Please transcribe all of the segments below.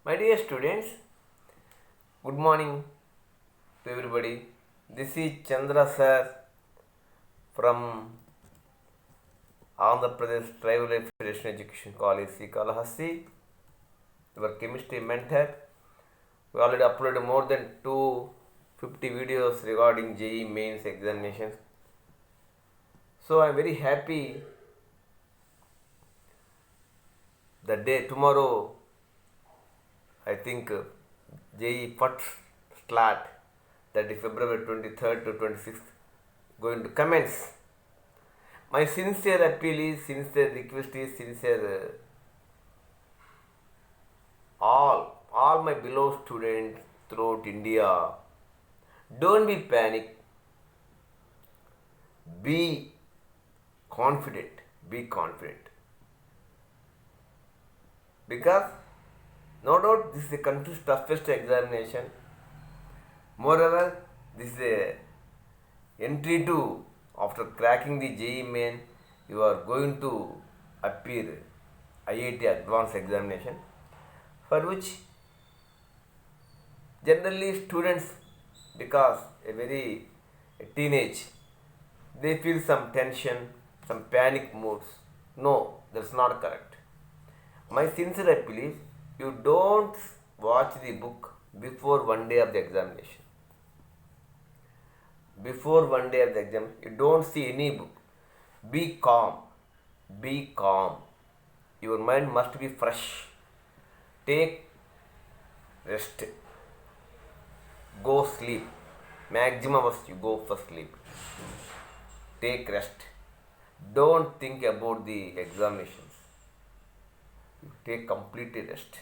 My dear students, good morning to everybody. This is Chandra sir from Andhra Pradesh Tribal Affiliation Education College, Kalahasti, your chemistry mentor. We already uploaded more than 250 videos regarding JEE mains examinations. So I am very happy the day tomorrow. I think JEE first slot, that is February 23rd to 26th, going to commence. My sincere appeal is, sincere request is, sincere all my beloved students throughout India, don't be panic, be confident, because no doubt this is the country's toughest examination. Moreover, this is a entry to, after cracking the JEE main, you are going to appear IIT advanced examination, for which generally students, because a teenage, they feel some tension, some panic moods. No, that's not correct. My sincere appeal is, you don't watch the book before one day of the examination. Before one day of the exam, you don't see any book. Be calm. Be calm. Your mind must be fresh. Take rest. Go sleep. Maximum hours you go for sleep. Take rest. Don't think about the examinations. You take complete rest.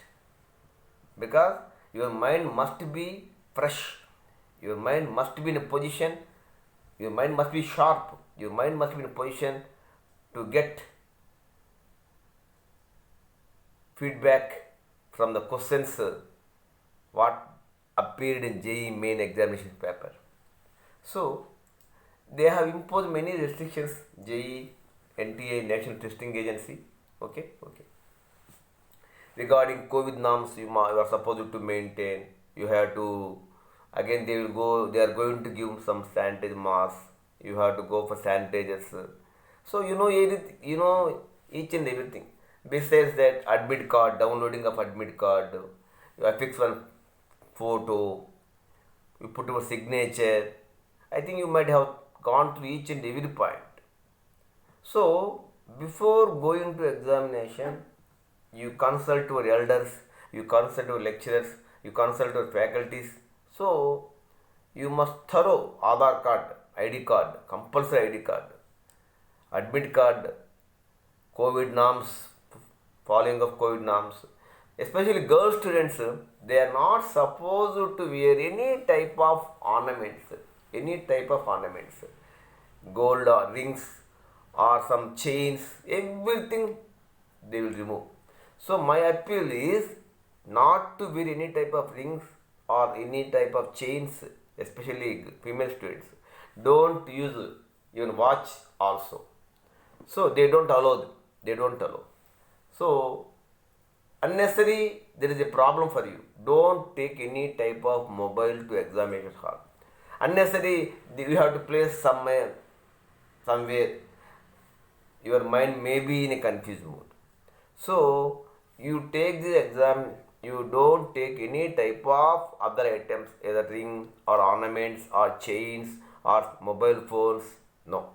Because your mind must be fresh. Your mind must be in a position, your mind must be sharp, your mind must be in a position to get feedback from the questions what appeared in JEE main examination paper. So, they have imposed many restrictions, JEE, NTA, National Testing Agency, okay. Regarding COVID norms, you are supposed to maintain, you have to, again they are going to give some sanitizer masks, you have to go for sanitizers. So you know each and everything. Besides that, admit card, downloading of admit card, you affix one photo, you put your signature. I think you might have gone through each and every point. So before going to examination, you consult your elders, you consult your lecturers, you consult your faculties. So you must thorough Aadhaar card, ID card, compulsory ID card, admit card, COVID norms, following of COVID norms. Especially girl students, they are not supposed to wear any type of ornaments, gold or rings or some chains, everything they will remove. So my appeal is not to wear any type of rings or any type of chains, especially female students. Don't use even watch also. So they don't allow. So unnecessary, there is a problem for you. Don't take any type of mobile to examination hall. Unnecessary, you have to place somewhere. Your mind may be in a confused mood. So you take the exam, you don't take any type of other items, either ring or ornaments or chains or mobile phones. No.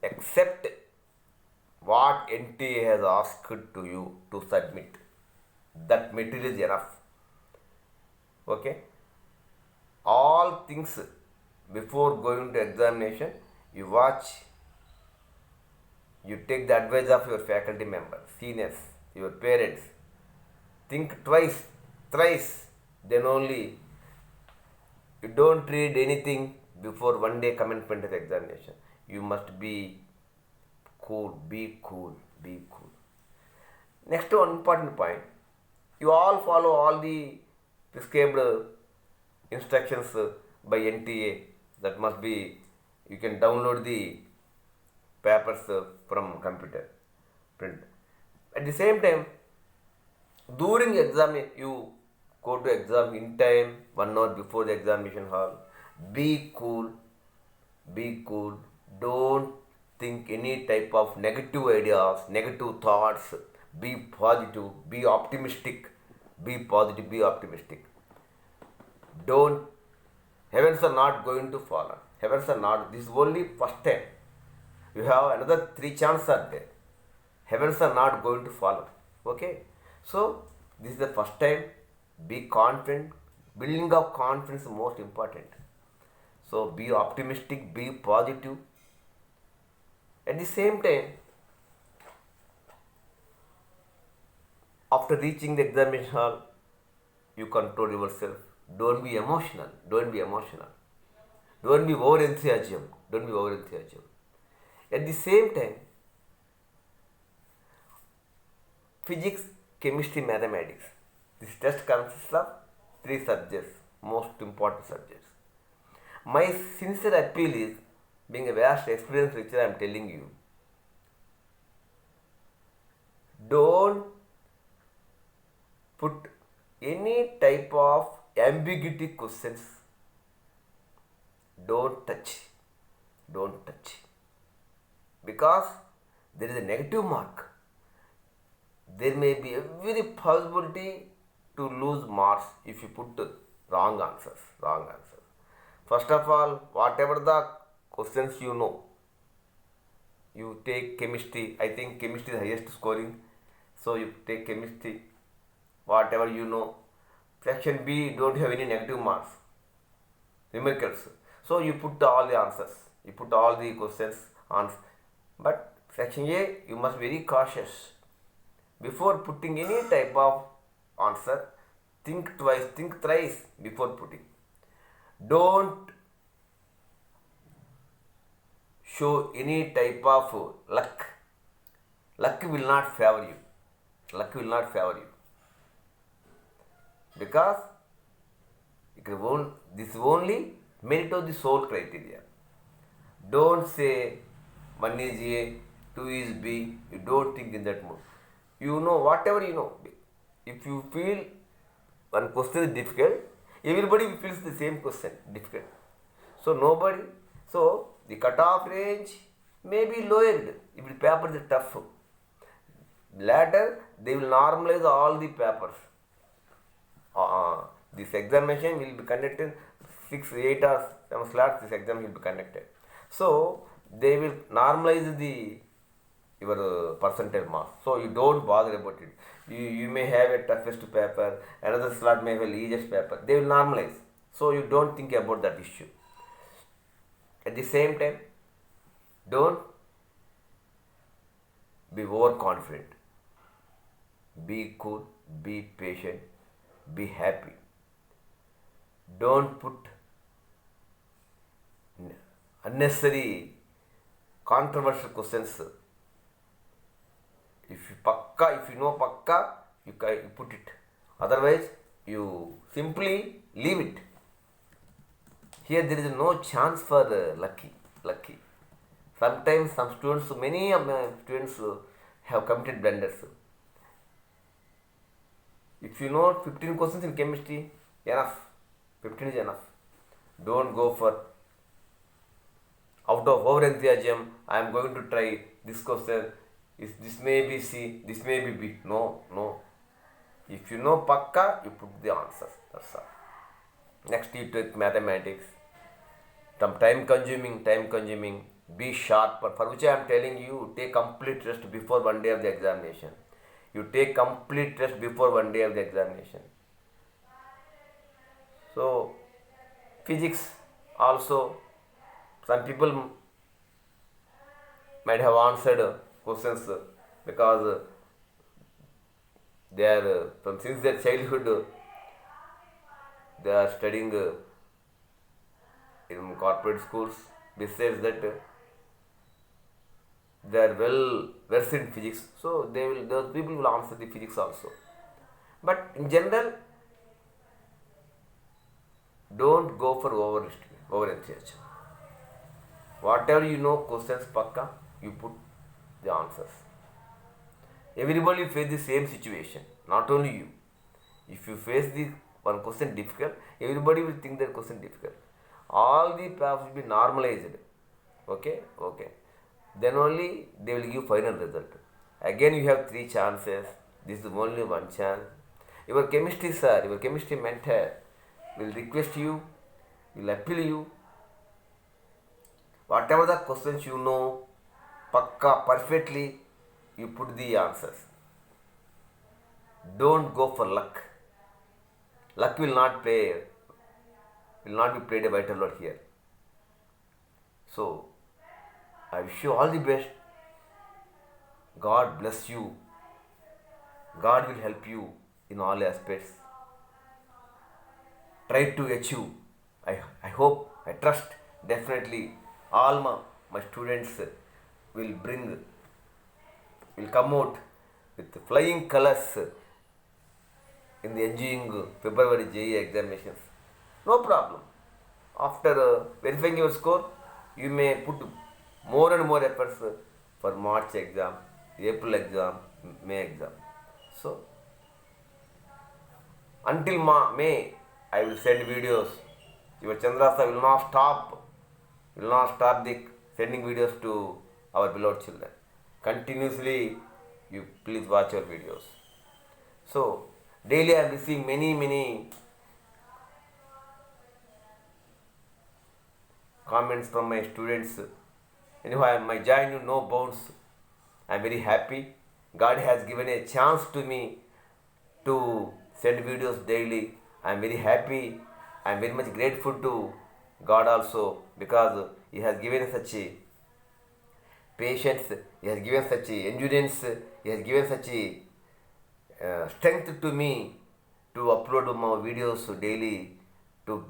Except what NTA has asked to you to submit. That material is enough. Okay. All things before going to examination, you watch, you take the advice of your faculty members, seniors, your parents. Think twice, thrice, then only. You don't read anything before one day commencement of examination. You must be cool. Next one important point. You all follow all the prescribed instructions by NTA. That must be, you can download the papers from computer, print. At the same time, During exam, you go to exam in time, 1 hour before the examination hall. Be cool, be cool. Don't think any type of negative ideas, negative thoughts. Be positive, be optimistic, be positive, be optimistic. Don't, heavens are not going to fall. Heavens are not, this is only first time. You have another three chances are there. Heavens are not going to follow. Okay? So, this is the first time. Be confident. Building of confidence is most important. So, be optimistic, be positive. At the same time, after reaching the examination hall, you control yourself. Don't be emotional. Don't be emotional. Don't be over enthusiasm. Don't be over enthusiasm. At the same time, physics, chemistry, mathematics. This test consists of three subjects, most important subjects. My sincere appeal is, being a vast experienced lecturer, I am telling you, don't put any type of ambiguity questions. Don't touch. Don't touch. Because there is a negative mark. There may be every possibility to lose marks if you put wrong answers. Wrong answers. First of all, whatever the questions you know, you take chemistry. I think chemistry is the highest scoring. So you take chemistry, whatever you know. Section B don't have any negative marks, numericals. So you put all the answers. You put all the questions on. But section A, you must be very cautious. Before putting any type of answer, think twice, think thrice before putting. Don't show any type of luck. Luck will not favor you. Luck will not favor you. Because this is only merit of the soul criteria. Don't say 1 is A, 2 is B. You don't think in that mode. You know whatever you know. If you feel one question is difficult, everybody feels the same question difficult. So nobody. So the cutoff range may be lowered if the paper is tough. Later they will normalize all the papers. This examination will be conducted 6, 8 or 7 slots. This exam will be conducted. So they will normalize the your percentile marks. So you don't bother about it. You may have a toughest paper, another slot may have a easiest paper. They will normalize. So you don't think about that issue. At the same time, don't be overconfident. Be cool, be patient, be happy. Don't put unnecessary controversial questions. If you know pakka, you put it. Otherwise, you simply leave it. Here there is no chance for lucky. Sometimes many of my students have committed blunders. If you know 15 questions in chemistry, enough. 15 is enough. Don't go for out of over enthusiasm. I am going to try this question. This may be C, this may be B. No. If you know pakka, you put the answers. That's all. Next you take mathematics. Some time consuming. Be sharp. For which I am telling you, take complete rest before 1 day of the examination. You take complete rest before 1 day of the examination. So, physics also, some people might have answered questions because they are since their childhood they are studying in corporate schools. Besides that, they are well versed in physics, so those people will answer the physics also. But in general, don't go for over enthusiasm. Whatever you know, questions pakka, you put the answers. Everybody face the same situation, not only you. If you face the one question difficult, everybody will think that question difficult. All the paths will be normalized. Okay, okay. Then only they will give final result. Again, you have three chances. This is only one chance. Your chemistry sir, your chemistry mentor will request you, will appeal you. Whatever the questions you know, pakka perfectly, you put the answers. Don't go for luck. Luck will not be played a vital role here. So I wish you all the best. God bless you. God will help you in all aspects. Try to achieve. I hope, I trust definitely all my students will come out with flying colors in the ensuing February JEE examinations. No problem. After verifying your score, you may put more and more efforts for March exam, April exam, May exam. So, until May, I will send videos. Your Chandrasa will not stop the sending videos to our beloved children. Continuously, you please watch your videos. So, daily I am receiving many comments from my students. Anyway, my joy knew no bounds. I am very happy. God has given a chance to me to send videos daily. I am very happy. I am very much grateful to God also, because He has given such a patience, He has given such a endurance, He has given such a strength to me to upload my videos daily to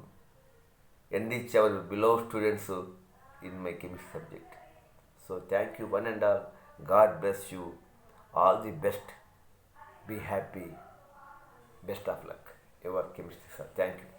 enrich our beloved students in my chemistry subject. So thank you one and all. God bless you. All the best. Be happy. Best of luck. Your chemistry sir. Thank you.